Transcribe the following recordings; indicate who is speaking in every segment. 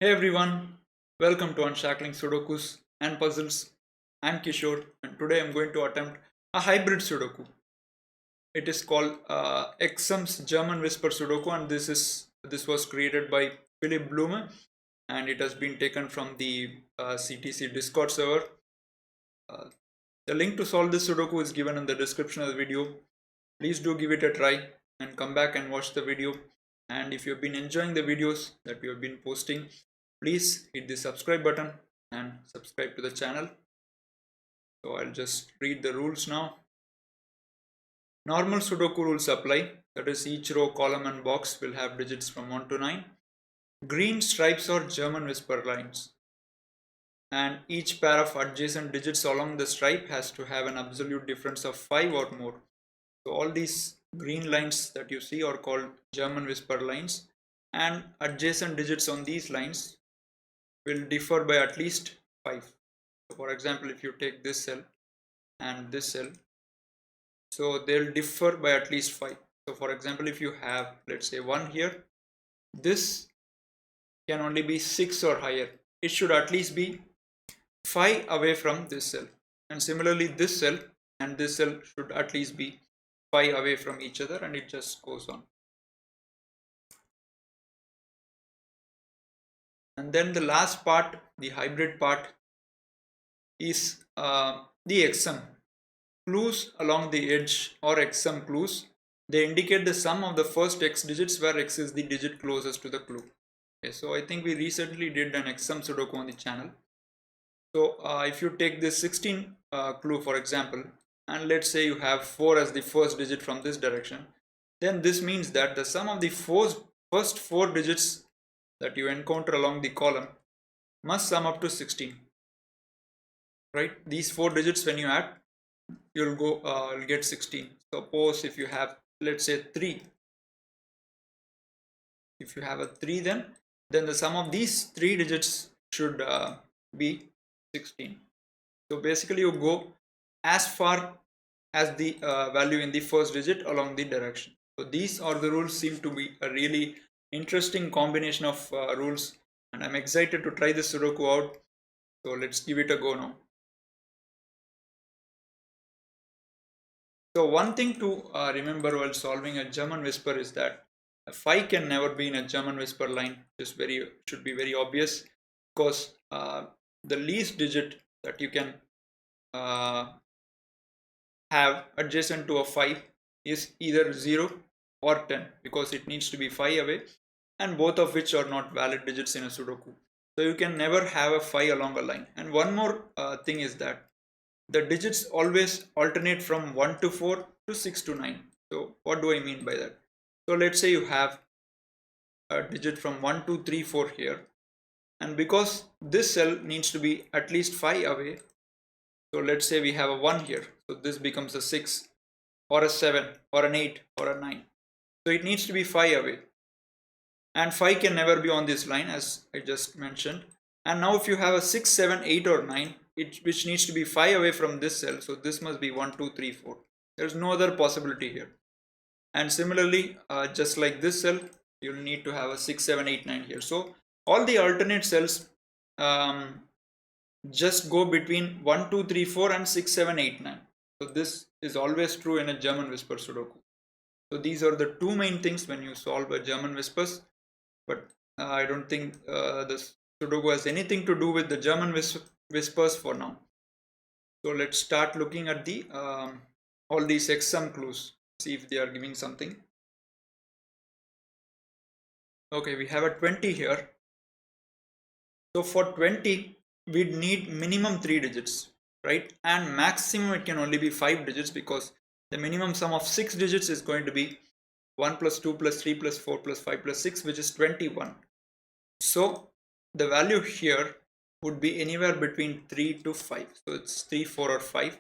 Speaker 1: Hey everyone, welcome to Unshackling Sudokus and Puzzles. I'm Kishore and today I'm going to attempt a hybrid Sudoku. It is called X-Sums German Whisper Sudoku and this was created by Philipp Blume and it has been taken from the CTC Discord server. Uh, the link to solve this Sudoku is given in the description of the video. Please do give it a try and come back and watch the video. And if you've been enjoying the videos that we have been posting, please hit the subscribe button and subscribe to the channel. So I'll just read the rules now. Normal Sudoku rules apply, that is each row, column and box will have digits from 1 to 9. Green stripes or German whisper lines, and each pair of adjacent digits along the stripe has to have an absolute difference of 5 or more. So all these green lines that you see are called German whisper lines, and adjacent digits on these lines will differ by at least 5. So for example, if you take this cell and this cell, so they'll differ by at least 5. So for example, if you have, let's say, 1 here, this can only be 6 or higher. It should at least be 5 away from this cell, and similarly this cell and this cell should at least be 5 away from each other, and it just goes on. And then the last part, the hybrid part, is the X-sum. Clues along the edge or X-sum clues, they indicate the sum of the first X digits where X is the digit closest to the clue. Okay, so I think we recently did an X-sum Sudoku on the channel. So if you take this 16 clue for example, and let's say you have 4 as the first digit from this direction, then this means that the sum of the first 4 digits that you encounter along the column must sum up to 16. Right? These 4 digits, when you add, you'll get 16. Suppose if you have, let's say, 3. If you have a 3, then the sum of these 3 digits should be 16. So basically you go as far as the value in the first digit along the direction. So these are the rules. Seem to be a really interesting combination of rules, and I'm excited to try this Sudoku out. So let's give it a go now. So one thing to remember while solving a German whisper is that a 5 can never be in a German whisper line. This should be very obvious, because the least digit that you can have adjacent to a 5 is either 0 or 10, because it needs to be 5 away, and both of which are not valid digits in a Sudoku. So you can never have a 5 along a line. And one more thing is that the digits always alternate from 1 to 4 to 6 to 9. So what do I mean by that? So let's say you have a digit from 1, 2, 3, 4 here, and because this cell needs to be at least 5 away, so let's say we have a 1 here, so this becomes a 6 or a 7 or an 8 or a 9. So it needs to be 5 away, and 5 can never be on this line, as I just mentioned. And now if you have a 6, 7, 8 or 9, which needs to be 5 away from this cell, so this must be 1, 2, 3, 4. There's no other possibility here. And similarly, just like this cell, you'll need to have a 6, 7, 8, 9 here. So all the alternate cells just go between 1, 2, 3, 4 and 6, 7, 8, 9. So this is always true in a German whisper Sudoku. So these are the two main things when you solve a German whispers. But I don't think this Sudoku has anything to do with the German whispers for now. So let's start looking at the all these X-sum clues, see if they are giving something. Okay, we have a 20 here. So for 20, we'd need minimum 3 digits, right? And maximum it can only be 5 digits, because the minimum sum of 6 digits is going to be 1 plus 2 plus 3 plus 4 plus 5 plus 6, which is 21. So the value here would be anywhere between 3 to 5. So it's 3, 4 or 5.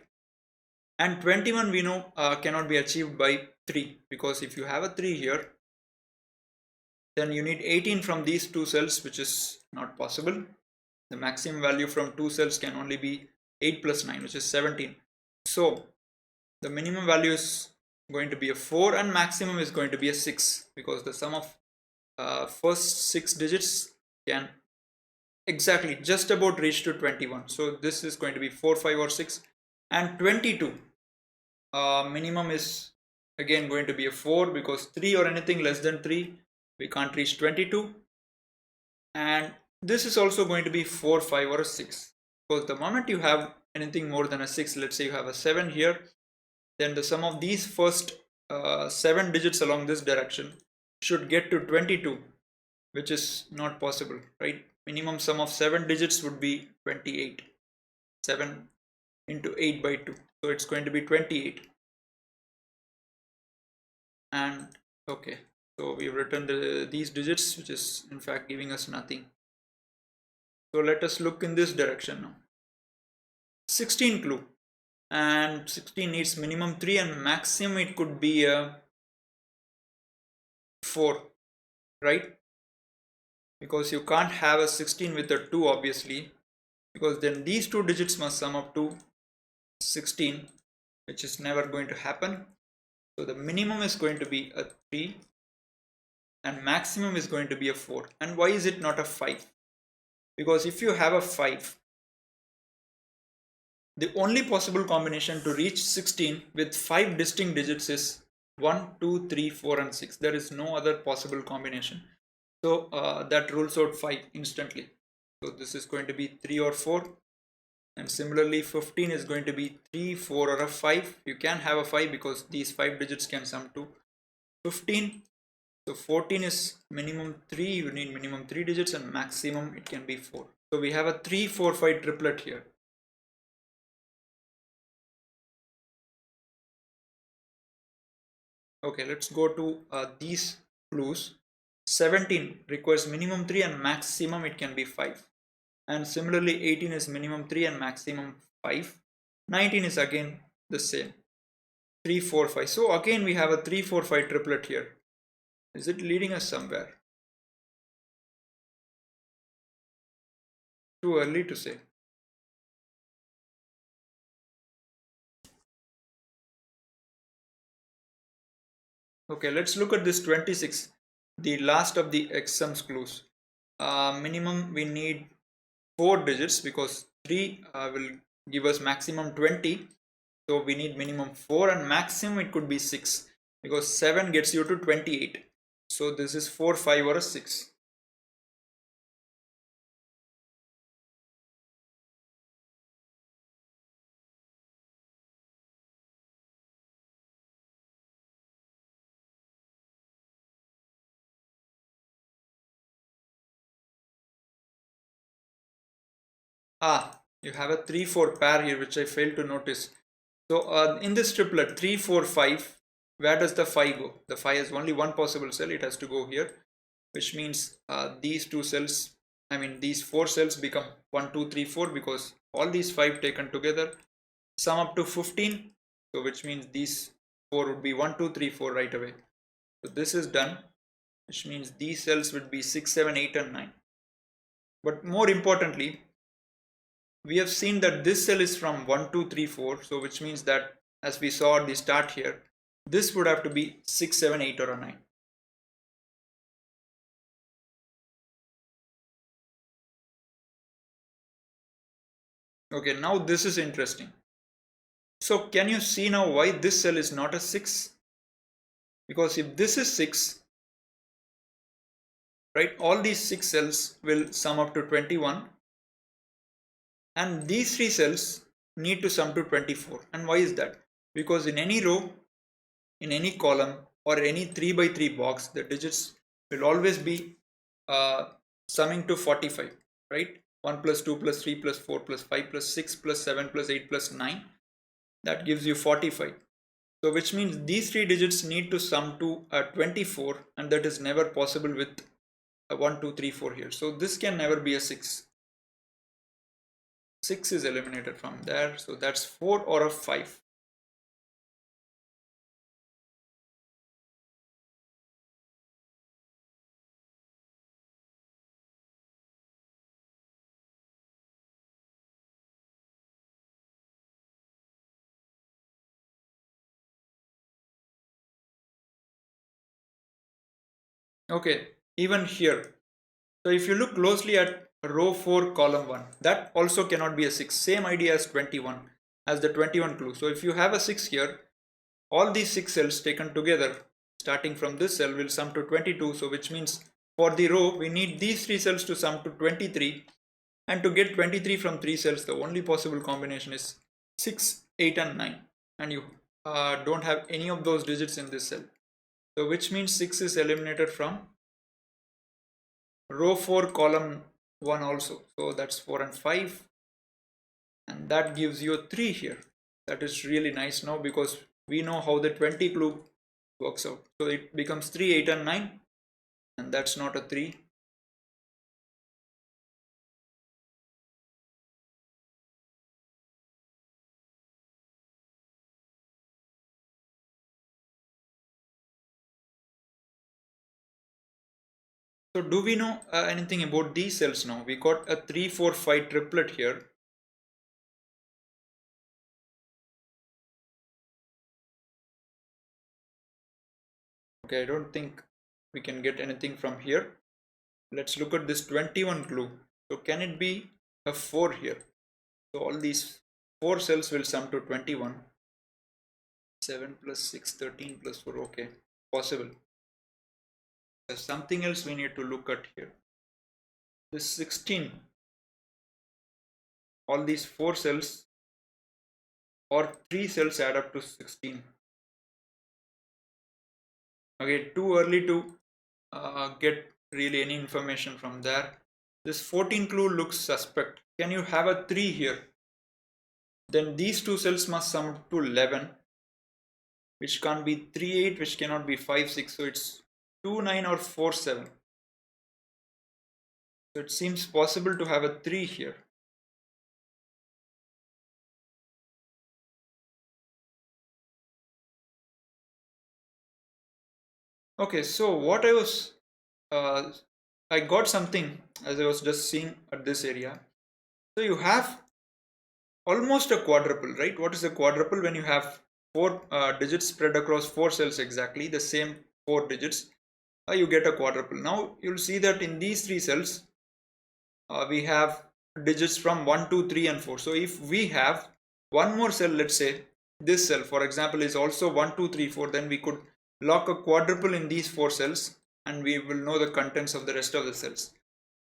Speaker 1: And 21 we know cannot be achieved by 3, because if you have a 3 here, then you need 18 from these two cells, which is not possible. The maximum value from two cells can only be 8 plus 9, which is 17. So the minimum value is going to be a 4 and maximum is going to be a 6, because the sum of first 6 digits can exactly just about reached to 21. So this is going to be 4, 5 or 6, and 22 minimum is again going to be a 4, because 3 or anything less than 3 we can't reach 22, and this is also going to be 4, 5 or a 6, because the moment you have anything more than a 6, let's say you have a 7 here, then the sum of these first 7 digits along this direction should get to 22, which is not possible, right? Minimum sum of 7 digits would be 28. 7 into 8 by 2, so it's going to be 28. And okay, so we've written these digits, which is in fact giving us nothing. So let us look in this direction now. 16 clue, and 16 needs minimum 3 and maximum it could be a 4, right? Because you can't have a 16 with a 2 obviously, because then these two digits must sum up to 16, which is never going to happen. So the minimum is going to be a 3 and maximum is going to be a 4. And why is it not a 5? Because if you have a 5, the only possible combination to reach 16 with 5 distinct digits is 1, 2, 3, 4 and 6. There is no other possible combination. So that rules out 5 instantly. So this is going to be 3 or 4. And similarly 15 is going to be 3, 4 or a 5. You can have a 5 because these 5 digits can sum to 15. So 14 is minimum 3, you need minimum 3 digits, and maximum it can be 4. So we have a 3, 4, 5 triplet here. Okay, let's go to these clues. 17 requires minimum 3 and maximum it can be 5. And similarly 18 is minimum 3 and maximum 5. 19 is again the same. 3, 4, 5. So again we have a 3, 4, 5 triplet here. Is it leading us somewhere? Too early to say. Okay, let's look at this 26, the last of the X-Sums clues. Minimum we need 4 digits because 3 will give us maximum 20. So we need minimum 4 and maximum it could be 6 because 7 gets you to 28. So this is 4, 5 or a 6. You have a 3, 4 pair here which I failed to notice. So in this triplet 3, 4, 5, where does the 5 go? The 5 has only one possible cell, it has to go here, which means these two cells, I mean these 4 cells become 1, 2, 3, 4 because all these 5 taken together sum up to 15. So which means these 4 would be 1, 2, 3, 4 right away. So this is done, which means these cells would be 6, 7, 8 and 9. But more importantly, we have seen that this cell is from 1, 2, 3, 4. So which means that as we saw at the start here, this would have to be 6, 7, 8 or a 9. Okay, now this is interesting. So can you see now why this cell is not a 6? Because if this is 6, right, all these 6 cells will sum up to 21 and these 3 cells need to sum to 24. And why is that? Because in any row, in any column or any 3 by 3 box, the digits will always be summing to 45, right? 1 plus 2 plus 3 plus 4 plus 5 plus 6 plus 7 plus 8 plus 9, that gives you 45. So which means these 3 digits need to sum to 24, and that is never possible with a 1, 2, 3, 4 here. So this can never be a 6. 6 is eliminated from there, so that's 4 or a 5. Okay, even here. So if you look closely at row 4 column 1. That also cannot be a 6. Same idea as 21, as the 21 clue. So if you have a 6 here, all these 6 cells taken together starting from this cell will sum to 22. So which means for the row we need these 3 cells to sum to 23, and to get 23 from 3 cells the only possible combination is 6, 8 and 9, and you don't have any of those digits in this cell. So which means 6 is eliminated from row 4 column 1 also. So that's 4 and 5, and that gives you a 3 here. That is really nice now because we know how the 20 clue works out. So it becomes 3, 8 and 9, and that's not a 3. So do we know anything about these cells now? We got a 3, 4, 5 triplet here. Okay, I don't think we can get anything from here. Let's look at this 21 clue. So can it be a 4 here? So all these 4 cells will sum to 21. 7 plus 6, 13 plus 4. Okay, possible. There's something else we need to look at here. This 16. All these 4 cells or 3 cells add up to 16. Okay, too early to get really any information from there. This 14 clue looks suspect. Can you have a 3 here? Then these 2 cells must sum to 11, which can't be 3, 8, which cannot be 5, 6. So it's 2, 9 or 4, 7. So it seems possible to have a 3 here. Okay, so what I got something as I was just seeing at this area. So you have almost a quadruple, right? What is a quadruple? When you have 4 digits spread across 4 cells exactly, the same 4 digits, you get a quadruple. Now you'll see that in these 3 cells, we have digits from 1, 2, 3 and 4. So if we have one more cell, let's say this cell for example is also 1, 2, 3, 4, then we could lock a quadruple in these 4 cells and we will know the contents of the rest of the cells.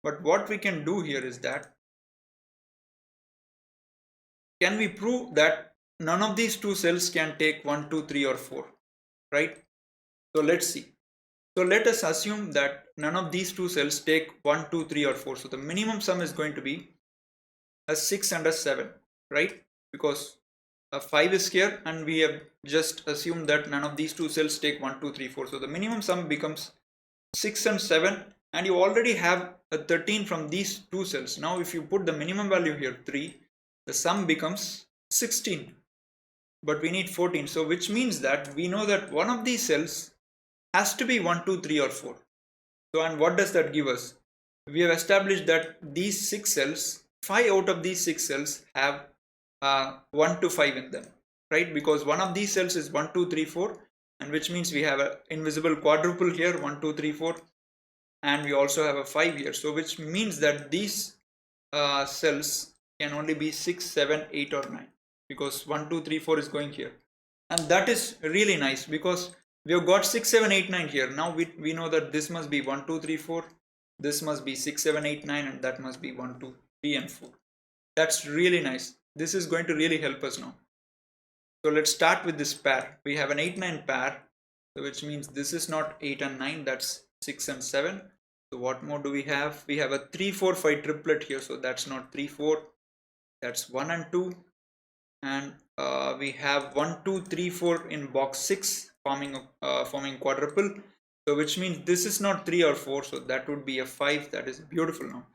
Speaker 1: But what we can do here is that, can we prove that none of these 2 cells can take 1, 2, 3 or 4, right? So let's see. So let us assume that none of these 2 cells take 1, 2, 3 or 4. So the minimum sum is going to be a 6 and a 7, right? Because a 5 is here and we have just assumed that none of these 2 cells take 1, 2, 3, 4. So the minimum sum becomes 6 and 7, and you already have a 13 from these 2 cells. Now if you put the minimum value here 3, the sum becomes 16, but we need 14. So which means that we know that one of these cells has to be 1, 2, 3 or 4. So and what does that give us? We have established that these 6 cells, 5 out of these 6 cells have 1 to 5 in them, right? Because one of these cells is 1, 2, 3, 4, and which means we have an invisible quadruple here 1, 2, 3, 4, and we also have a 5 here. So which means that these cells can only be 6, 7, 8 or 9, because 1, 2, 3, 4 is going here, and that is really nice because we have got 6, 7, 8, 9 here. Now we know that this must be 1, 2, 3, 4, this must be 6, 7, 8, 9, and that must be 1, 2, 3 and 4. That's really nice. This is going to really help us now. So let's start with this pair. We have an 8, 9 pair, which means this is not 8 and 9, that's 6 and 7. So what more do we have? We have a 3, 4, 5 triplet here, so that's not 3, 4, that's 1 and 2. And we have 1, 2, 3, 4 in box 6 forming quadruple. So which means this is not 3 or 4, so that would be a 5. That is beautiful now.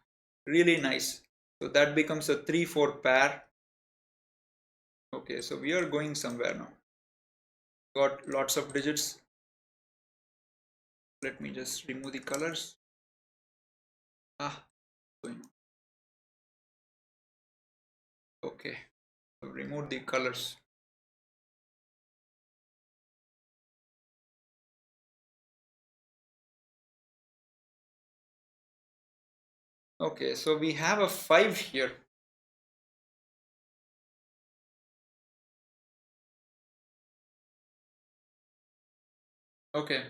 Speaker 1: Really nice. So that becomes a 3, 4 pair. Okay, so we are going somewhere now. Got lots of digits. Let me just remove the colors. Okay, so remove the colors. Okay, so we have a 5 here. Okay,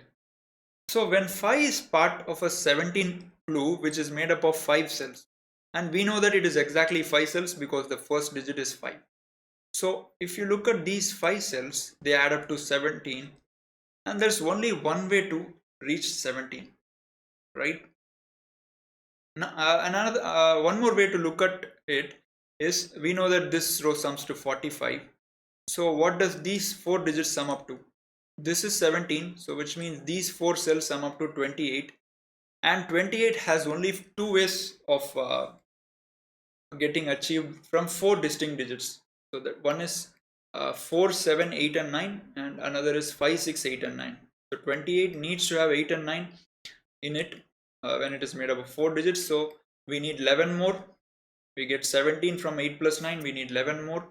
Speaker 1: so when 5 is part of a 17 clue which is made up of 5 cells, and we know that it is exactly 5 cells because the first digit is 5. So if you look at these 5 cells, they add up to 17, and there's only one way to reach 17, right? Now, another one more way to look at it is, we know that this row sums to 45. So what does these 4 digits sum up to? This is 17, so which means these 4 cells sum up to 28, and 28 has only 2 ways of getting achieved from 4 distinct digits. So that one is 4, 7, 8 and 9, and another is 5, 6, 8 and 9. So 28 needs to have 8 and 9 in it when it is made up of 4 digits. So we need 11 more. We get 17 from 8 plus 9. We need 11 more.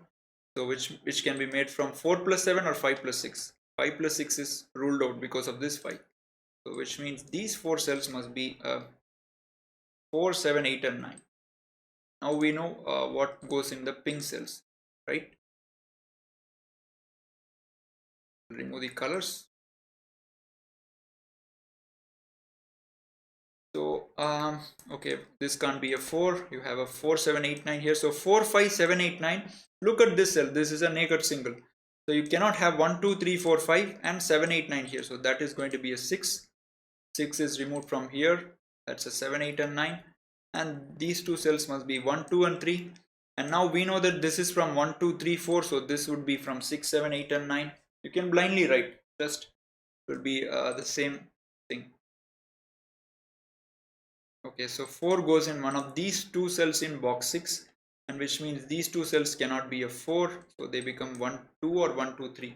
Speaker 1: So which can be made from 4 plus 7 or 5 plus 6. 5 plus 6 is ruled out because of this 5. So which means these 4 cells must be 4, 7, 8 and 9. Now we know what goes in the pink cells, right? Remove the colors. So okay, this can't be a 4. You have a 4, 7, 8, 9 here. So 4, 5, 7, 8, 9. Look at this cell. This is a naked single. So you cannot have 1, 2, 3, 4, 5 and 7, 8, 9 here. So that is going to be a 6. 6 is removed from here. That's a 7, 8 and 9. And these two cells must be 1, 2 and 3. And now we know that this is from 1, 2, 3, 4. So this would be from 6, 7, 8 and 9. You can blindly write. Just it will be the same thing. Okay, so 4 goes in one of these two cells in box 6, and which means these two cells cannot be a 4, so they become 1, 2 or 1, 2, 3.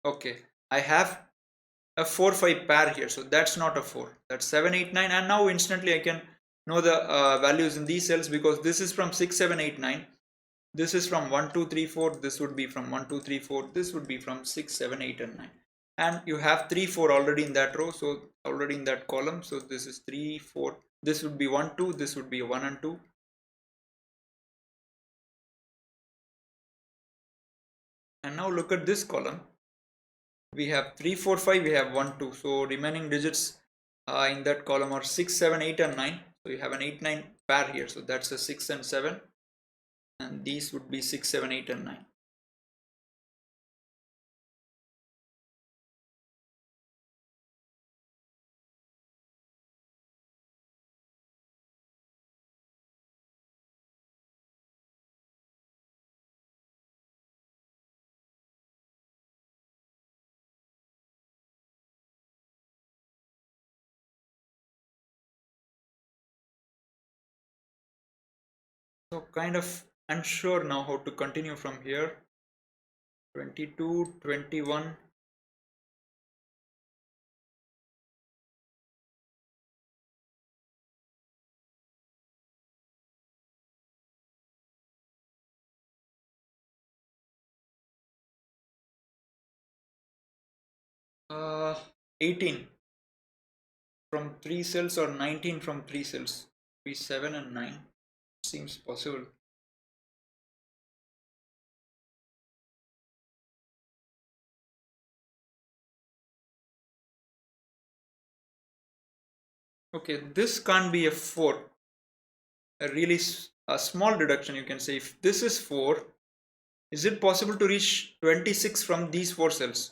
Speaker 1: Okay, I have a 4, 5 pair here, so that's not a 4. That's 7, 8, 9, and now instantly I can know the values in these cells because this is from 6, 7, 8, 9. This is from 1, 2, 3, 4. This would be from 1, 2, 3, 4. This would be from 6, 7, 8 and 9. And you have 3, 4 already in that row, so already in that column. So this is 3, 4. This would be 1, 2. This would be 1 and 2. And now look at this column. We have 3, 4, 5. We have 1, 2. So remaining digits in that column are 6, 7, 8 and 9. So you have an 8, 9 pair here. So that's a 6 and 7. And these would be 6, 7, 8 and 9. So kind of unsure now how to continue from here. 22, 21. Uh, 18 from 3 cells or 19 from 3 cells. Be 7 and 9. Seems possible. Okay, this can't be a 4. A really a small deduction you can say. If this is 4, is it possible to reach 26 from these 4 cells?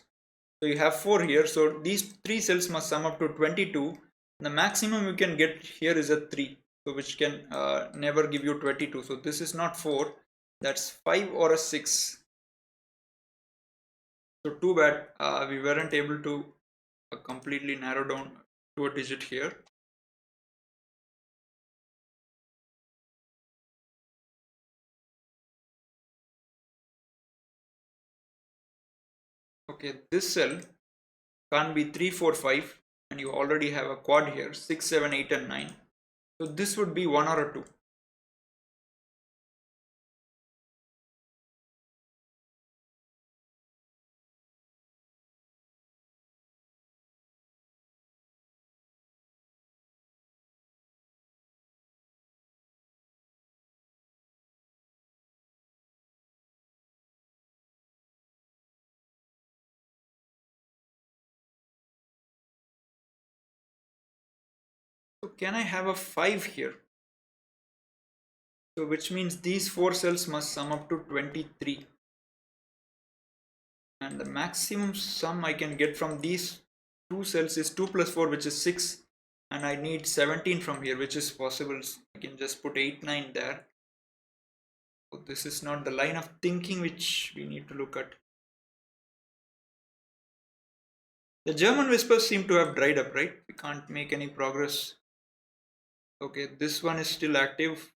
Speaker 1: So you have 4 here, so these 3 cells must sum up to 22. The maximum you can get here is a 3, so which can never give you 22. So this is not 4, that's 5 or a 6. So too bad we weren't able to completely narrow down to a digit here. Okay, this cell can't be 3, 4, 5, and you already have a quad here 6, 7, 8 and 9. So this would be 1 or a 2. can I have a 5 here? So which means these 4 cells must sum up to 23. And the maximum sum I can get from these 2 cells is 2 plus 4, which is 6. And I need 17 from here, which is possible. So I can just put 8, 9 there. So this is not the line of thinking which we need to look at. The German whispers seem to have dried up, right? We can't make any progress. Okay, this one is still active.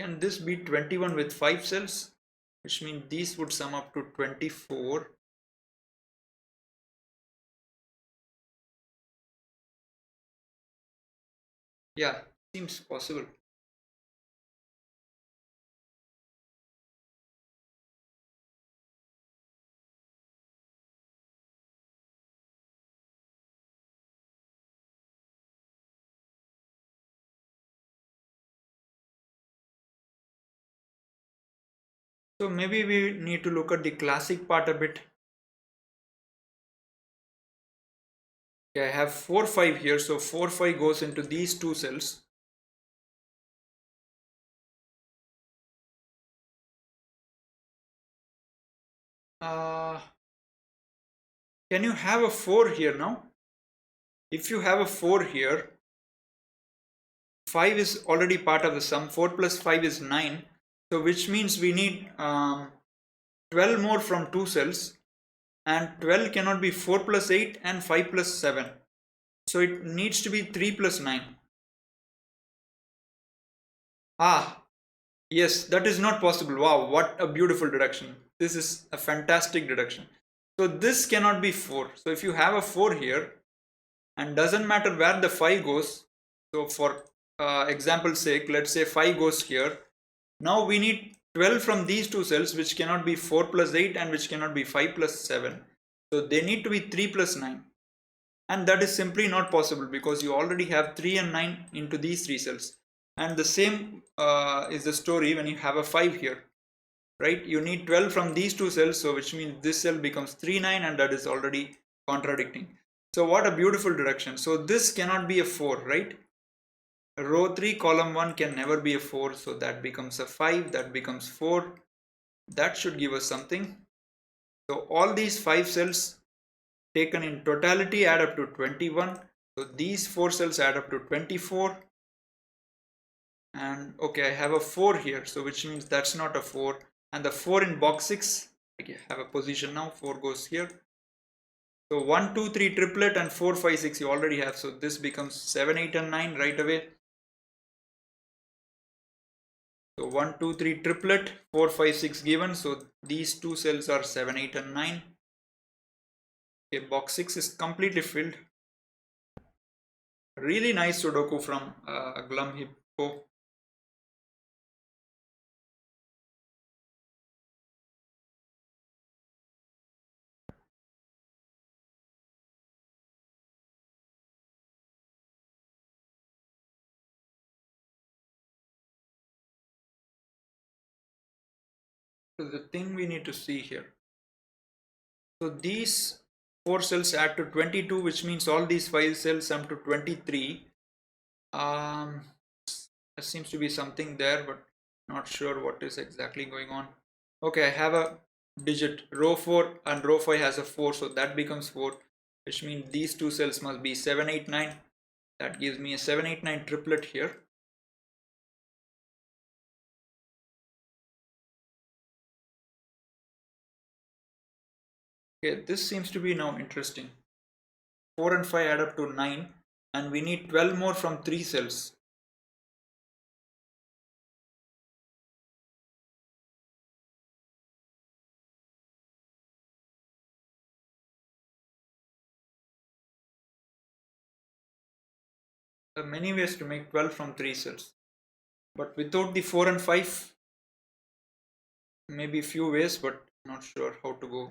Speaker 1: Can this be 21 with 5 cells? Which means these would sum up to 24. Yeah, seems possible. So maybe we need to look at the classic part a bit. Okay, I have 4, 5 here. So 4, 5 goes into these 2 cells. Can you have a 4 here now? If you have a 4 here, 5 is already part of the sum. 4 plus 5 is 9. So which means we need 12 more from 2 cells. And 12 cannot be 4 plus 8 and 5 plus 7. So it needs to be 3 plus 9. Ah, yes, that is not possible. Wow, what a beautiful deduction. This is a fantastic deduction. So this cannot be 4. So if you have a 4 here, and doesn't matter where the 5 goes, so for example's sake, let's say 5 goes here. Now we need 12 from these 2 cells, which cannot be 4 plus 8 and which cannot be 5 plus 7. So they need to be 3 plus 9. And that is simply not possible because you already have 3 and 9 into these 3 cells. And the same is the story when you have a 5 here, right? You need 12 from these 2 cells, so which means this cell becomes 3, 9, and that is already contradicting. So what a beautiful deduction. So this cannot be a 4, right? Row 3 column 1 can never be a 4, so that becomes a 5, that becomes 4. That should give us something. So all these 5 cells taken in totality add up to 21. So these 4 cells add up to 24. And okay, I have a 4 here, so which means that's not a 4. And the 4 in box 6, I have a position now, 4 goes here. So 1, 2, 3 triplet and 4, 5, 6 you already have. So this becomes 7, 8 and 9 right away. So 1, 2, 3 triplet, 4, 5, 6 given. So these 2 cells are 7, 8 and 9. Okay, box 6 is completely filled. Really nice Sudoku from Glum Hippo. So the thing we need to see here. So these 4 cells add to 22, which means all these 5 cells sum to 23. There seems to be something there, but not sure what is exactly going on. Okay, I have a digit. Row 4 and row 5 has a 4, so that becomes 4, which means these 2 cells must be 7, 8, 9. That gives me a 7, 8, 9 triplet here. Okay, this seems to be now interesting. 4 and 5 add up to 9, and we need 12 more from 3 cells. There are many ways to make 12 from 3 cells, but without the 4 and 5, maybe few ways, but not sure how to go.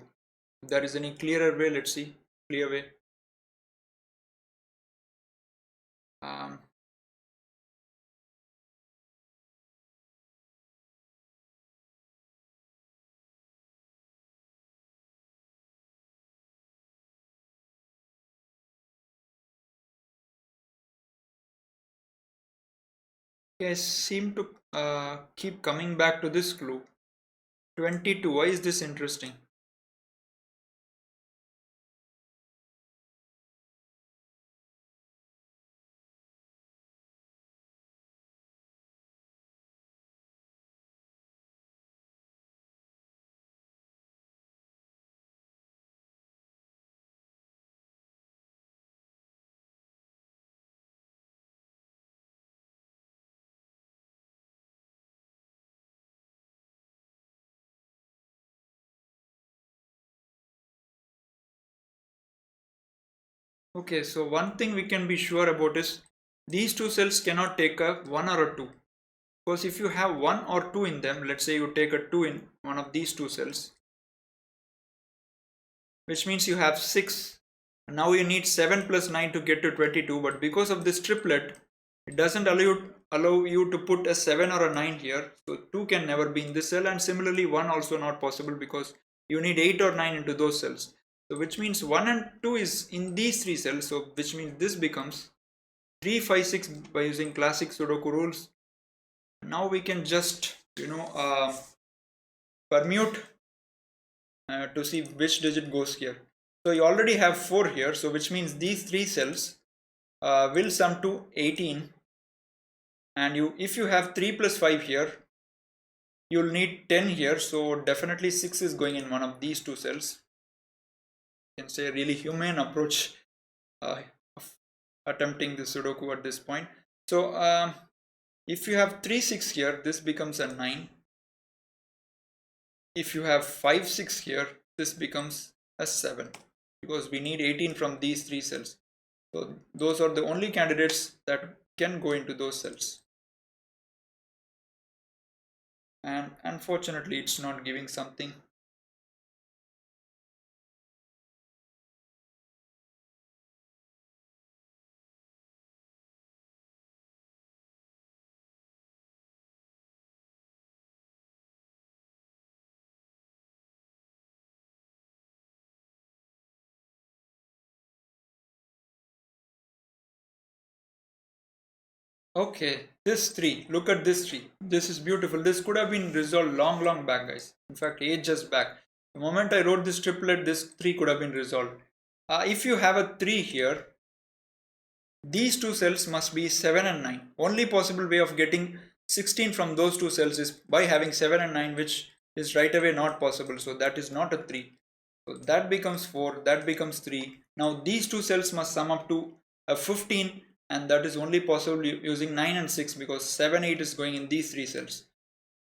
Speaker 1: If there is any clearer way, let's see. Clear way. Um, Okay, I seem to keep coming back to this clue. 22. Why is this interesting? Okay, so one thing we can be sure about is these two cells cannot take a 1 or a 2. Because if you have 1 or 2 in them, let's say you take a 2 in one of these two cells, which means you have 6. Now you need 7 plus 9 to get to 22, but because of this triplet, it doesn't allow you to put a 7 or a 9 here. So 2 can never be in this cell, and similarly 1 also not possible because you need 8 or 9 into those cells. So which means 1 and 2 is in these 3 cells, so which means this becomes 3, 5, 6 by using classic Sudoku rules. Now we can just permute to see which digit goes here. So you already have 4 here, so which means these 3 cells will sum to 18, and if you have 3 plus 5 here, you'll need 10 here, so definitely 6 is going in one of these two cells. You can say a really humane approach of attempting the Sudoku at this point. So if you have 3, 6 here, this becomes a 9. If you have 5, 6 here, this becomes a 7, because we need 18 from these 3 cells. So those are the only candidates that can go into those cells. And unfortunately, it's not giving something. Okay, this tree, look at this tree. This is beautiful. This could have been resolved long back, guys. In fact, ages back. The moment I wrote this triplet, this tree could have been resolved. If you have a 3 here, these two cells must be 7 and 9. Only possible way of getting 16 from those two cells is by having 7 and 9, which is right away not possible. So that is not a 3. So that becomes 4, that becomes 3. Now these two cells must sum up to a 15, and that is only possible using 9 and 6, because 7, 8 is going in these 3 cells.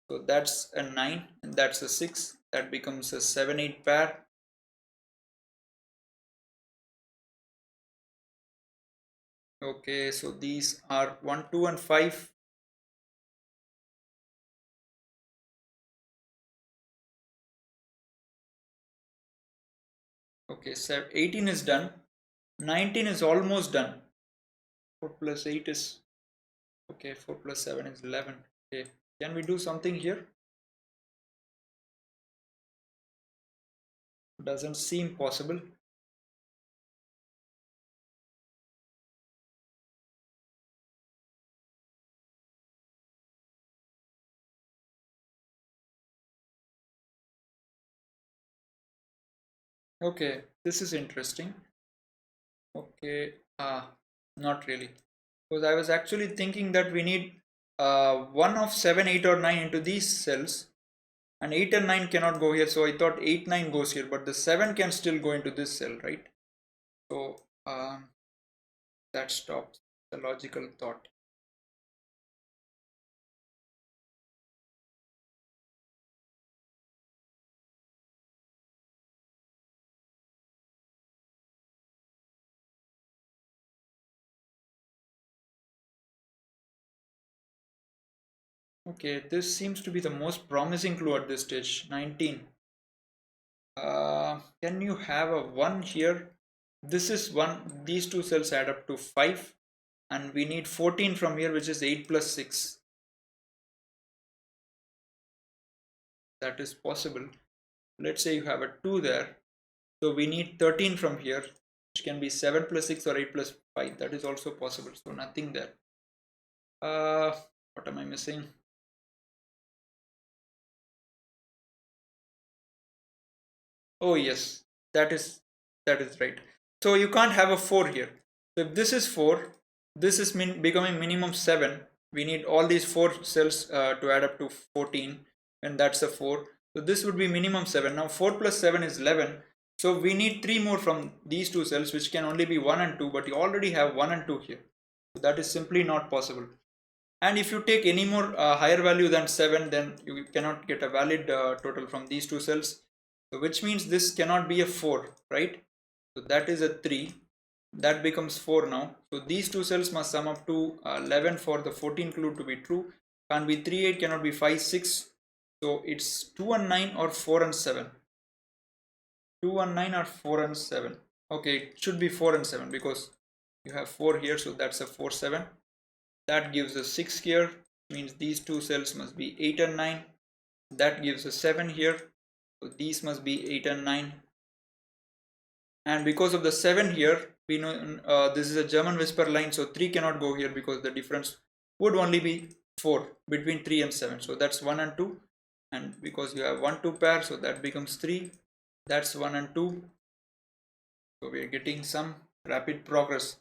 Speaker 1: So that's a 9 and that's a 6. That becomes a 7, 8 pair. Okay, so these are 1, 2 and 5. Okay, so 18 is done. 19 is almost done. 4 plus 8 is, okay, 4 plus 7 is 11. Okay, can we do something here? Doesn't seem possible. Okay, this is interesting. Okay, not really. Because I was actually thinking that we need one of 7, 8 or 9 into these cells, and 8 and 9 cannot go here, so I thought 8, 9 goes here, but the 7 can still go into this cell, right? So that stops the logical thought. Okay, this seems to be the most promising clue at this stage. 19. Can you have a 1 here? This is 1. These two cells add up to 5, and we need 14 from here, which is 8 plus 6. That is possible. Let's say you have a 2 there, so we need 13 from here, which can be 7 plus 6 or 8 plus 5. That is also possible, so nothing there. What am I missing? Oh yes, that is right. So you can't have a 4 here. So if this is 4, this is becoming minimum 7. We need all these 4 cells to add up to 14, and that's a 4. So this would be minimum 7. Now 4 plus 7 is 11. So we need 3 more from these 2 cells, which can only be 1 and 2, but you already have 1 and 2 here. So that is simply not possible. And if you take any more higher value than 7, then you cannot get a valid total from these 2 cells. So which means this cannot be a 4, right? So that is a 3. That becomes 4 now. So these 2 cells must sum up to 11 for the 14 clue to be true. Can't be 3, 8, cannot be 5, 6. So it's 2 and 9 or 4 and 7. 2 and 9 or 4 and 7. Okay, it should be 4 and 7 because you have 4 here, so that's a 4, 7. That gives a 6 here, means these 2 cells must be 8 and 9. That gives a 7 here, so these must be 8 and 9. And because of the 7 here, we know this is a German whisper line, so 3 cannot go here because the difference would only be 4 between 3 and 7. So that's 1 and 2. And because you have 1, 2 pair, so that becomes 3. That's 1 and 2. So we are getting some rapid progress.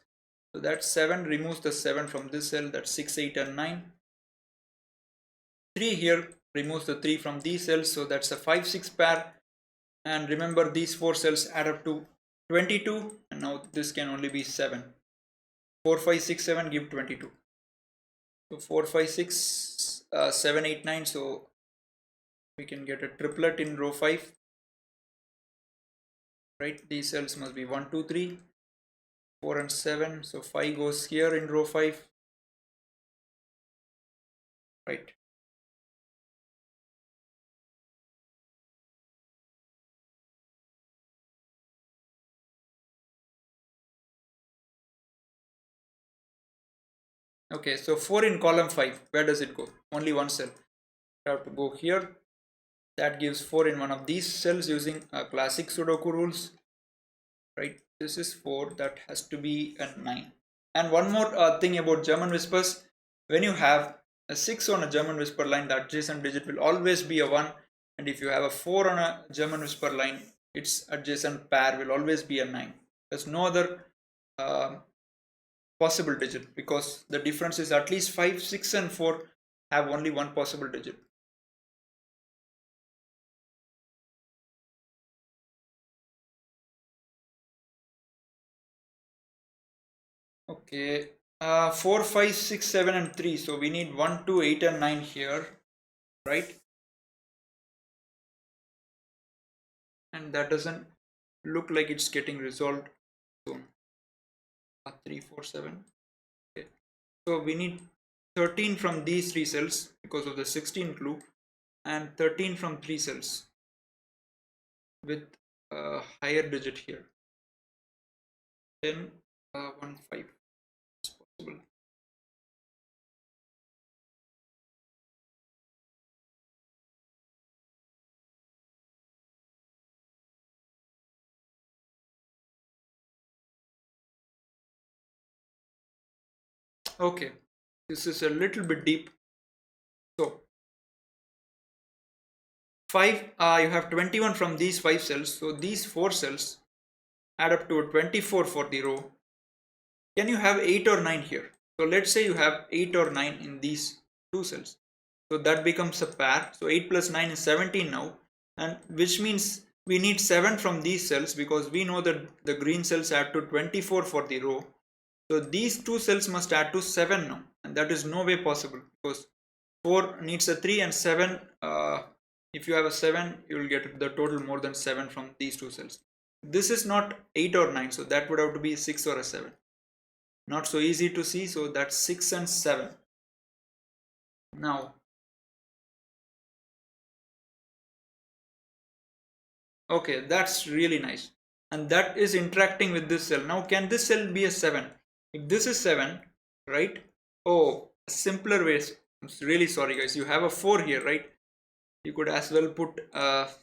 Speaker 1: So that 7 removes the 7 from this cell, that's 6, 8 and 9. 3 here removes the 3 from these cells, so that's a 5, 6 pair. And remember, these 4 cells add up to 22, and now this can only be 7. 4, 5, 6, 7 give 22. So 4, 5, 6, 7, 8, 9, so we can get a triplet in row 5. Right, these cells must be 1, 2, 3. 4 and 7, so 5 goes here in row 5, right? Okay, so 4 in column 5, where does it go? Only one cell. You have to go here. That gives 4 in one of these cells using classic Sudoku rules, right? This is 4, that has to be a 9. And one more thing about German whispers, when you have a 6 on a German whisper line, the adjacent digit will always be a 1. And if you have a 4 on a German whisper line, its adjacent pair will always be a 9. There's no other possible digit because the difference is at least 5, 6 and 4 have only one possible digit. Okay, 4, 5, 6, 7 and 3. So we need 1, 2, 8 and 9 here, right? And that doesn't look like it's getting resolved soon. 3, 4, 7. Okay. So we need 13 from these 3 cells because of the 16 clue, and 13 from 3 cells with a higher digit here. 10, 1, 5. It's possible. Okay, this is a little bit deep. So 5, you have 21 from these 5 cells, so these 4 cells add up to a 24 for the row. Can you have 8 or 9 here? So let's say you have 8 or 9 in these 2 cells, so that becomes a pair. So 8 plus 9 is 17 now, and which means we need 7 from these cells because we know that the green cells add to 24 for the row. So these 2 cells must add to 7 now, and that is no way possible because 4 needs a 3 and 7, if you have a 7, you will get the total more than 7 from these 2 cells. This is not 8 or 9, so that would have to be 6 or a 7. Not so easy to see, so that's 6 and 7. Now, okay, that's really nice. And that is interacting with this cell. Now, can this cell be a 7? If this is 7, right? Oh, simpler ways. I'm really sorry, guys. You have a 4 here, right? You could as well put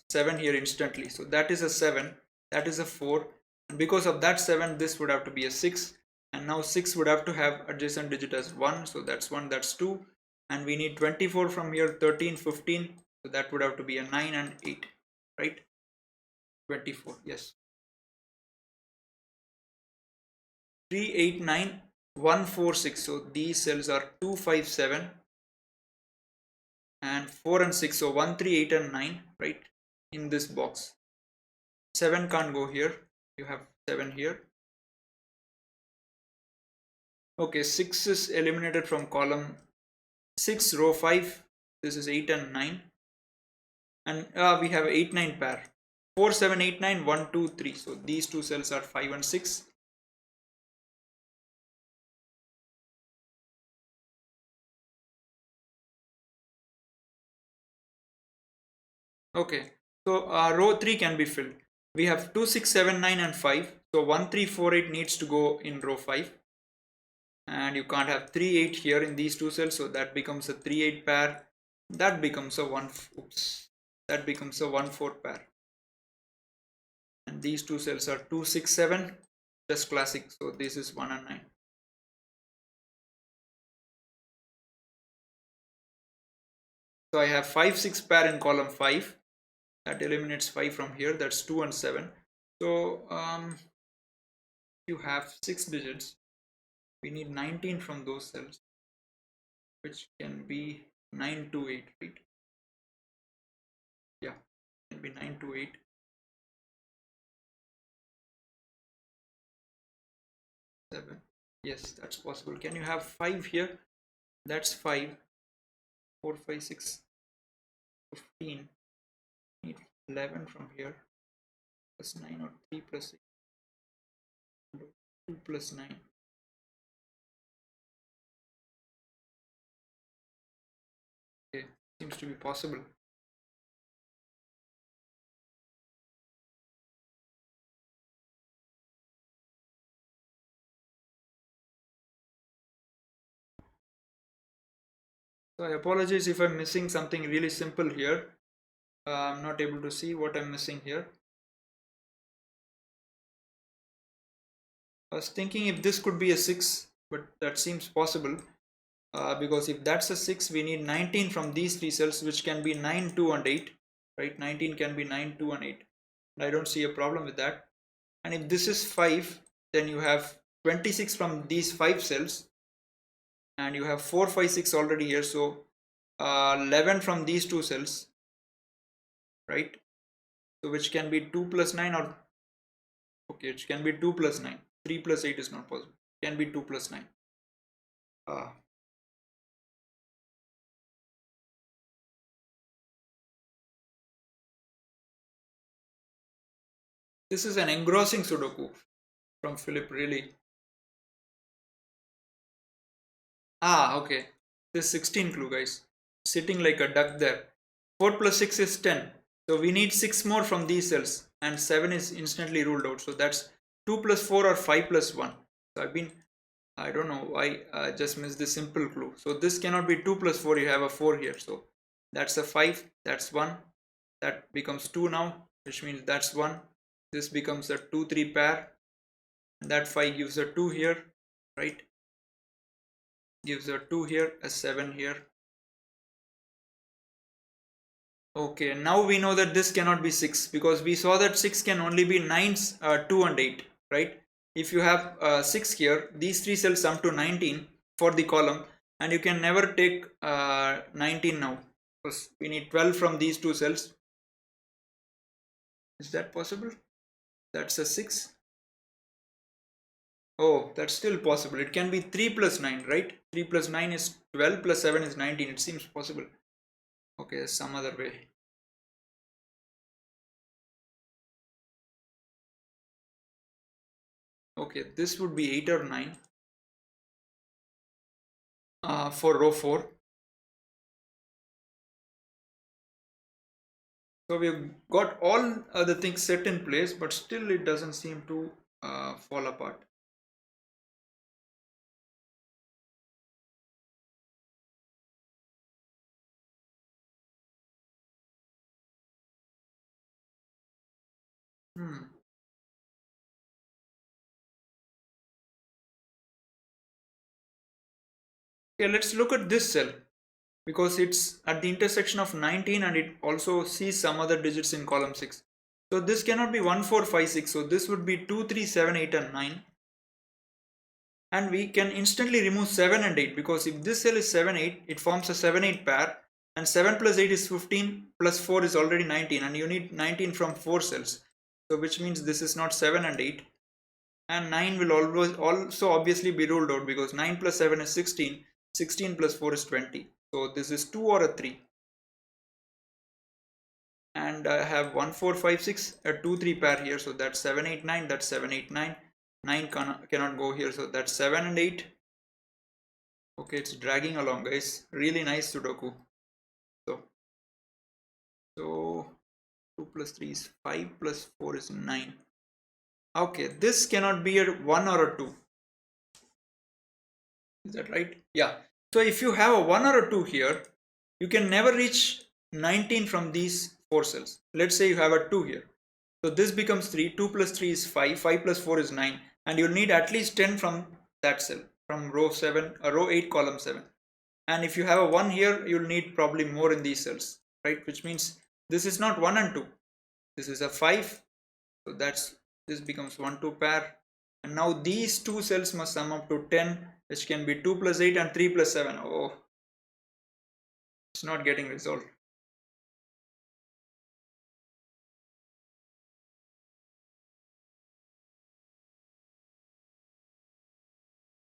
Speaker 1: 7 here instantly. So that is a 7. That is a 4. And because of that 7, this would have to be a 6. And now 6 would have to have adjacent digit as 1. So that's 1, that's 2. and we need 24 from here, 13, 15, so that would have to be a 9 and 8, right? 24, yes. 3, 8, 9, 1, 4, 6. So these cells are 2, 5, 7 and 4 and 6. So 1, 3, 8 and 9, right? In this box. 7 can't go here. You have 7 here. Okay, 6 is eliminated from column 6, row 5. This is 8 and 9. And we have 8, 9 pair. 4, 7, 8, 9, 1, 2, 3. So these two cells are 5 and 6. Okay, so row 3 can be filled. We have 2, 6, 7, 9 and 5. So 1, 3, 4, 8 needs to go in row 5. And you can't have 3, 8 here in these two cells. So that becomes a 3, 8 pair. That becomes a 1, oops. That becomes a 1, 4 pair. And these two cells are 2, 6, 7. Just classic. So this is 1 and 9. So I have 5, 6 pair in column 5. That eliminates 5 from here. That's 2 and 7. So you have 6 digits. We need 19 from those cells, which can be 9 to 8, right? Yeah, can be 9 to 8. 7. Yes, that's possible. Can you have 5 here? That's 5. 4, 5, 6, 15. Need 11 from here. Plus 9 or 3 plus 6. 2 plus 9. Okay, seems to be possible. So I apologize if I'm missing something really simple here. I'm not able to see what I'm missing here. I was thinking if this could be a 6, but that seems possible. Because if that's a 6, we need 19 from these 3 cells, which can be 9, 2 and 8, right? 19 can be 9, 2 and 8. I don't see a problem with that. And if this is 5, then you have 26 from these 5 cells, and you have 4, 5, 6 already here. So 11 from these 2 cells, right? So which can be 2 plus 9, or okay, it can be 2 plus 9. 3 plus 8 is not possible. It can be 2 plus 9. This is an engrossing Sudoku from Philipp, really. Okay. This 16 clue, guys. Sitting like a duck there. 4 plus 6 is 10. So we need 6 more from these cells. And 7 is instantly ruled out. So that's 2 plus 4 or 5 plus 1. So I don't know why I just missed this simple clue. So this cannot be 2 plus 4. You have a 4 here. So that's a 5. That's 1. That becomes 2 now, which means that's 1. This becomes a 2, 3 pair. And that 5 gives a 2 here, right? Gives a 2 here, a 7 here. Okay, now we know that this cannot be 6, because we saw that 6 can only be 9s, 2 and 8, right? If you have 6 here, these 3 cells sum to 19 for the column, and you can never take 19 now, because we need 12 from these 2 cells. Is that possible? That's a 6. Oh, that's still possible. It can be 3 plus 9, right? 3 plus 9 is 12, plus 7 is 19. It seems possible. Okay, some other way. Okay, this would be 8 or 9 for row 4. So we've got all other things set in place, but still it doesn't seem to fall apart. Okay, let's look at this cell. because it's at the intersection of 19 and it also sees some other digits in column 6. So this cannot be 1 4 5 6, so this would be 2 3 7 8 and 9. And we can instantly remove 7 and 8, because if this cell is 7 8, it forms a 7 8 pair, and 7 plus 8 is 15, plus 4 is already 19, and you need 19 from 4 cells, so which means this is not 7 and 8. And 9 will always also obviously be ruled out, because 9 plus 7 is 16, 16 plus 4 is 20, so this is 2 or a 3. And I have 1 4 5 6, a 2 3 pair here, so that's 7 8 9, that's 7 8 9. 9 cannot go here, so that's 7 and 8. Okay, it's dragging along, guys. Really nice Sudoku. So 2 plus 3 is 5, plus 4 is 9. Okay, this cannot be a 1 or a 2. Is that right? Yeah. So if you have a 1 or a 2 here, you can never reach 19 from these 4 cells. Let's say you have a 2 here. So this becomes 3, 2 plus 3 is 5, 5 plus 4 is 9, and you'll need at least 10 from that cell, from row 7, row 8, column 7. And if you have a 1 here, you'll need probably more in these cells, right? Which means this is not 1 and 2, this is a 5, so this becomes 1 2 pair. And now these two cells must sum up to 10, which can be 2 plus 8 and 3 plus 7. Oh, it's not getting resolved.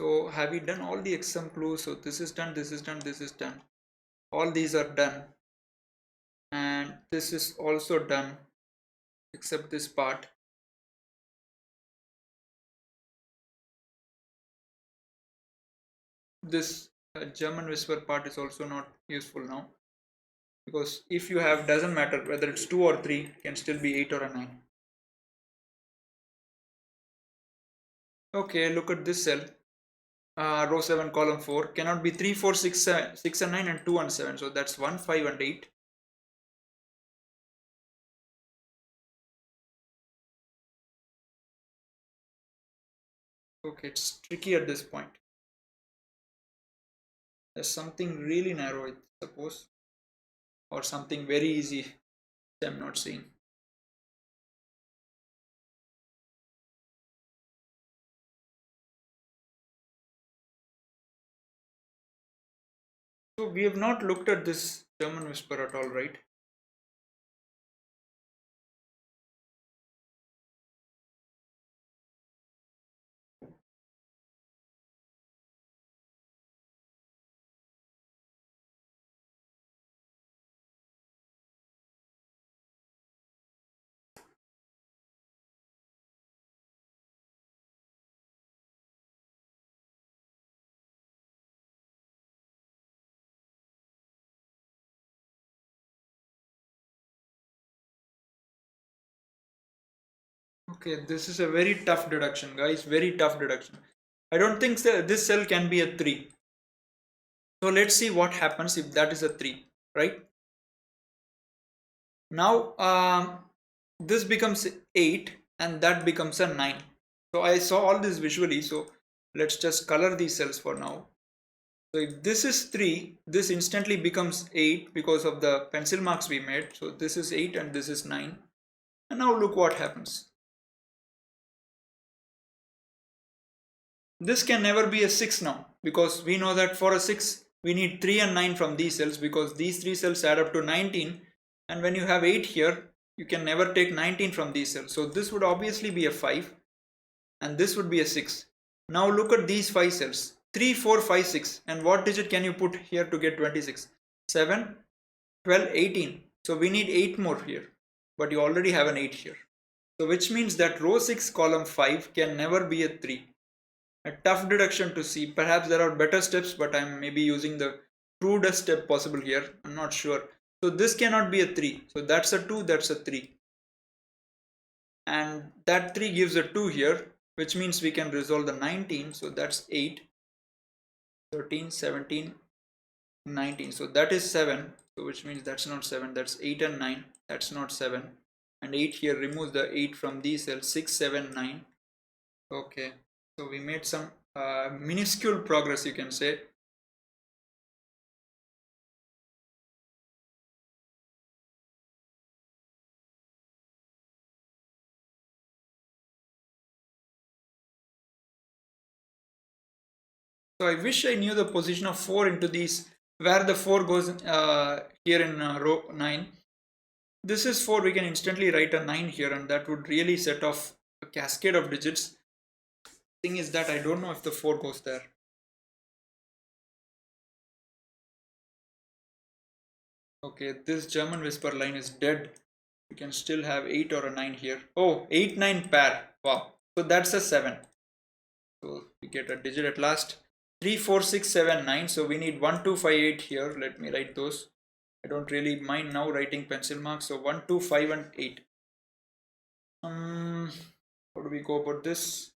Speaker 1: So have we done all the X-Sum clues? So this is done, this is done, this is done. All these are done. And this is also done, except this part. This German Whisper part is also not useful now, because if you have, doesn't matter whether it's 2 or 3, can still be 8 or a 9. Okay, look at this cell. Row 7, column 4, cannot be 3 4 6 7, 6 and 9, and 2 and 7, so that's 1 5 and 8. Okay, it's tricky at this point. There's something really narrow, I suppose, or something very easy I'm not seeing. So we have not looked at this German Whisper at all, right? Okay, this is a very tough deduction, guys. Very tough deduction. I don't think this cell can be a 3. So let's see what happens if that is a 3, right? Now this becomes 8 and that becomes a 9. So I saw all this visually, so let's just color these cells for now. So if this is 3, this instantly becomes 8 because of the pencil marks we made. So this is 8 and this is 9. And now look what happens. This can never be a 6 now, because we know that for a 6 we need 3 and 9 from these cells, because these 3 cells add up to 19, and when you have 8 here, you can never take 19 from these cells. So this would obviously be a 5 and this would be a 6. Now look at these 5 cells, 3 4 5 6, and what digit can you put here to get 26? 7 12 18. So we need 8 more here, but you already have an 8 here. So which means that row 6 column 5 can never be a 3. A tough deduction to see. Perhaps there are better steps, but I'm maybe using the crudest step possible here. I'm not sure. So this cannot be a 3. So that's a 2, that's a 3. And that 3 gives a 2 here, which means we can resolve the 19. So that's 8, 13, 17, 19. So that is 7. So which means that's not 7. That's 8 and 9. That's not 7. And 8 here removes the 8 from these cells. 6, 7, 9. Okay. So we made some minuscule progress, you can say. So I wish I knew the position of 4 into these, where the 4 goes here in row 9. This is 4, we can instantly write a 9 here, and that would really set off a cascade of digits. Thing is that I don't know if the 4 goes there. Okay, this German whisper line is dead. We can still have 8 or a 9 here. Oh, 8, 9 pair. Wow. So that's a 7. So we get a digit at last. 3, 4, 6, 7, 9. So we need 1, 2, 5, 8 here. Let me write those. I don't really mind now writing pencil marks. So 1, 2, 5 and 8. How do we go about this?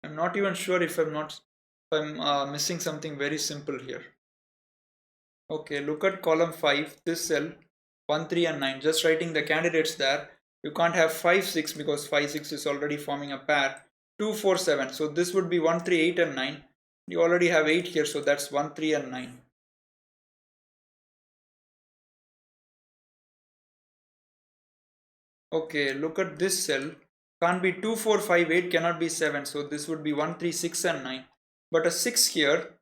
Speaker 1: I'm not even sure if I'm missing something very simple here. Okay, look at column 5, this cell, 1, 3 and 9. Just writing the candidates there. You can't have 5, 6 because 5, 6 is already forming a pair. 2, 4, 7. So this would be 1, 3, 8 and 9. You already have 8 here, so that's 1, 3 and 9. Okay, look at this cell. Can't be 2, 4, 5, 8, cannot be 7. So this would be 1, 3, 6 and 9. But a 6 here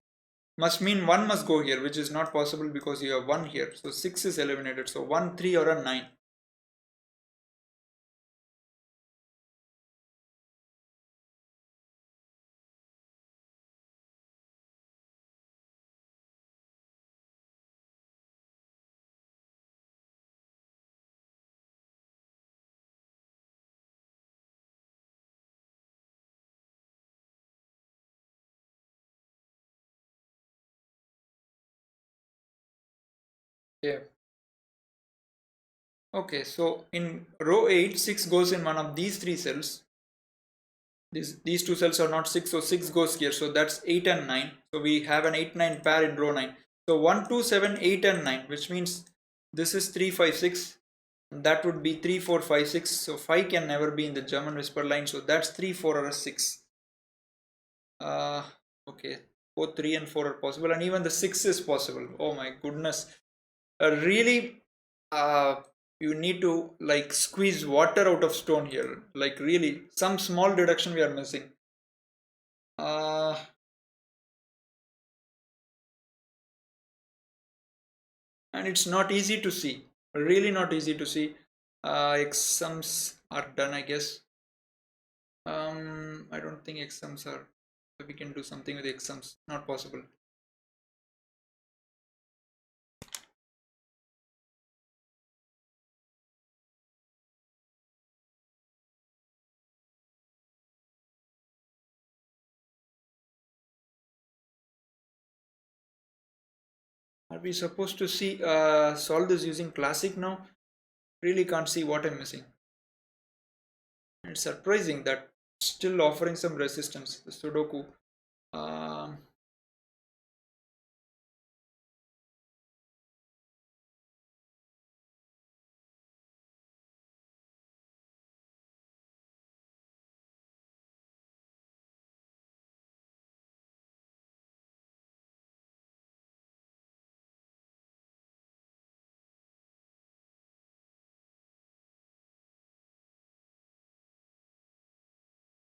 Speaker 1: must mean 1 must go here, which is not possible because you have 1 here. So 6 is eliminated. So 1, 3 or a 9. Yeah. Okay, so in row 8, 6 goes in one of these 3 cells. These 2 cells are not 6, so 6 goes here. So that's 8 and 9. So we have an 8, 9 pair in row 9. So 1, 2, 7, 8 and 9, which means this is 3, 5, 6. And that would be 3, 4, 5, 6. So 5 can never be in the German whisper line. So that's 3, 4 or a 6. Okay, both 3 and 4 are possible. And even the 6 is possible. Oh my goodness. Really, you need to like squeeze water out of stone here. Like really, some small deduction we are missing. And it's not easy to see. Really not easy to see. X-sums are done, I guess. I don't think X-sums are. We can do something with X-sums. Not possible. Are we supposed to see solve this using classic now? Really can't see what I'm missing. It's surprising that still offering some resistance. The Sudoku.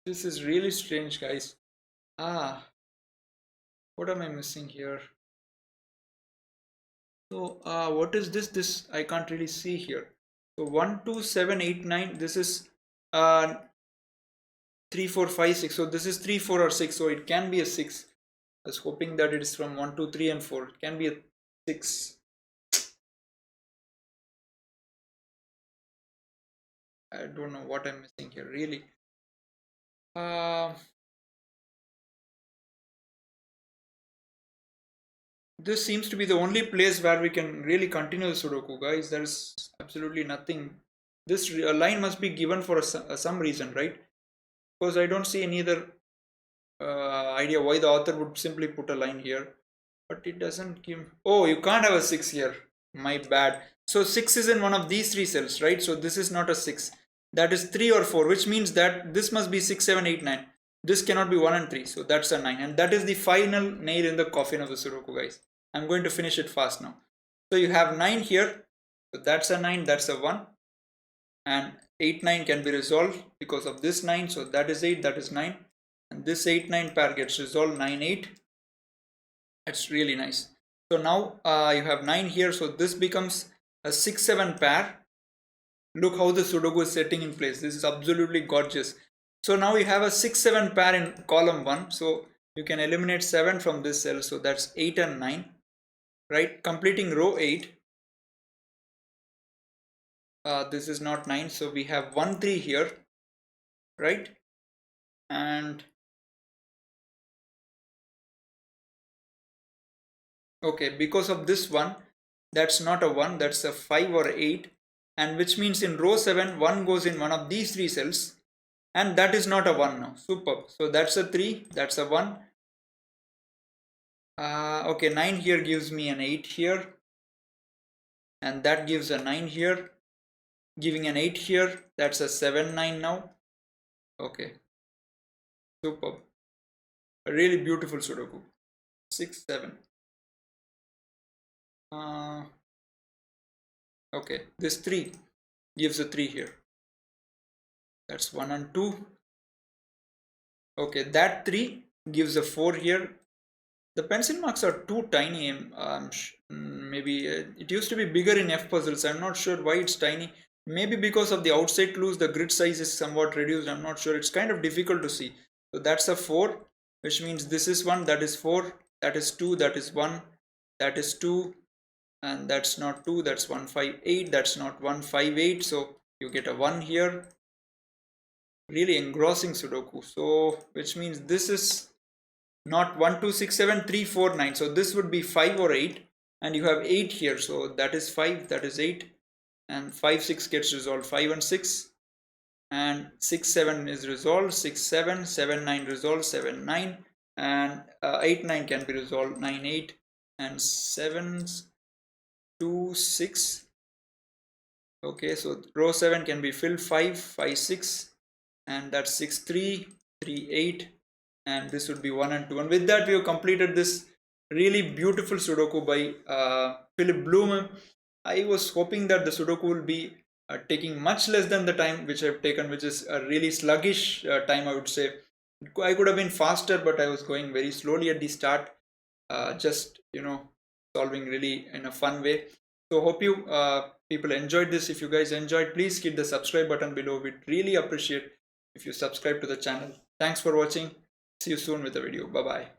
Speaker 1: This is really strange, guys. What am I missing here? So what is this? I can't really see here. So 1, 2, 7, 8, 9. This is 3, 4, 5, 6. So this is 3, 4 or 6. So it can be a 6. I was hoping that it is from 1, 2, 3 and 4. It can be a 6. I don't know what I'm missing here, really. This seems to be the only place where we can really continue the Sudoku, guys. There's absolutely nothing. This line must be given for some reason, right? Because I don't see any other idea why the author would simply put a line here. But it doesn't give... Oh, you can't have a 6 here. My bad. So 6 is in one of these three cells, right? So this is not a 6. That is 3 or 4, which means that this must be 6, 7, 8, 9. This cannot be 1 and 3. So that's a 9. And that is the final nail in the coffin of the Sudoku, guys. I'm going to finish it fast now. So you have 9 here. So that's a 9, that's a 1. And 8, 9 can be resolved because of this 9. So that is 8, that is 9. And this 8, 9 pair gets resolved, 9, 8. That's really nice. So now you have 9 here. So this becomes a 6, 7 pair. Look how the Sudoku is setting in place. This is absolutely gorgeous. So now you have a 6, 7 pair in column 1. So you can eliminate 7 from this cell. So that's 8 and 9. Right? Completing row 8. This is not 9. So we have 1, 3 here. Right? And okay, because of this one, that's not a 1. That's a 5 or 8. And which means in row 7, 1 goes in one of these three cells. And that is not a 1 now. Superb. So that's a 3. That's a 1. Okay, 9 here gives me an 8 here. And that gives a 9 here. Giving an 8 here. That's a 7, 9 now. Okay. Superb. A really beautiful Sudoku. 6, 7. Okay, this 3 gives a 3 here. That's 1 and 2. Okay, that 3 gives a 4 here. The pencil marks are too tiny. Maybe it used to be bigger in F puzzles. I'm not sure why it's tiny. Maybe because of the outside clues, the grid size is somewhat reduced. I'm not sure. It's kind of difficult to see. So that's a 4, which means this is 1, that is 4, that is 2, that is 1, that is 2, and that's not 2, that's 1, 5, 8, that's not 1, 5, 8. So you get a 1 here. Really engrossing Sudoku. So which means this is not 1, 2, 6, 7, 3, 4, 9. So this would be 5 or 8. And you have 8 here. So that is 5, that is 8. And 5, 6 gets resolved. 5 and 6. And 6, 7 is resolved. 6, 7, 7, 9 resolved. 7, 9. And 8, 9 can be resolved. 9, 8. And 7, 2, 6. Okay, so row 7 can be filled. 5, 5, 6. And that's 6, 3, 3, 8. And this would be 1 and 2. And with that, we have completed this really beautiful Sudoku by Philipp Blume. I was hoping that the Sudoku will be taking much less than the time which I've taken, which is a really sluggish time, I would say. I could have been faster, but I was going very slowly at the start, just, solving really in a fun way. So hope you people enjoyed this. If you guys enjoyed, please hit the subscribe button below. We'd really appreciate if you subscribe to the channel. Thanks for watching. See you soon with the video. Bye bye.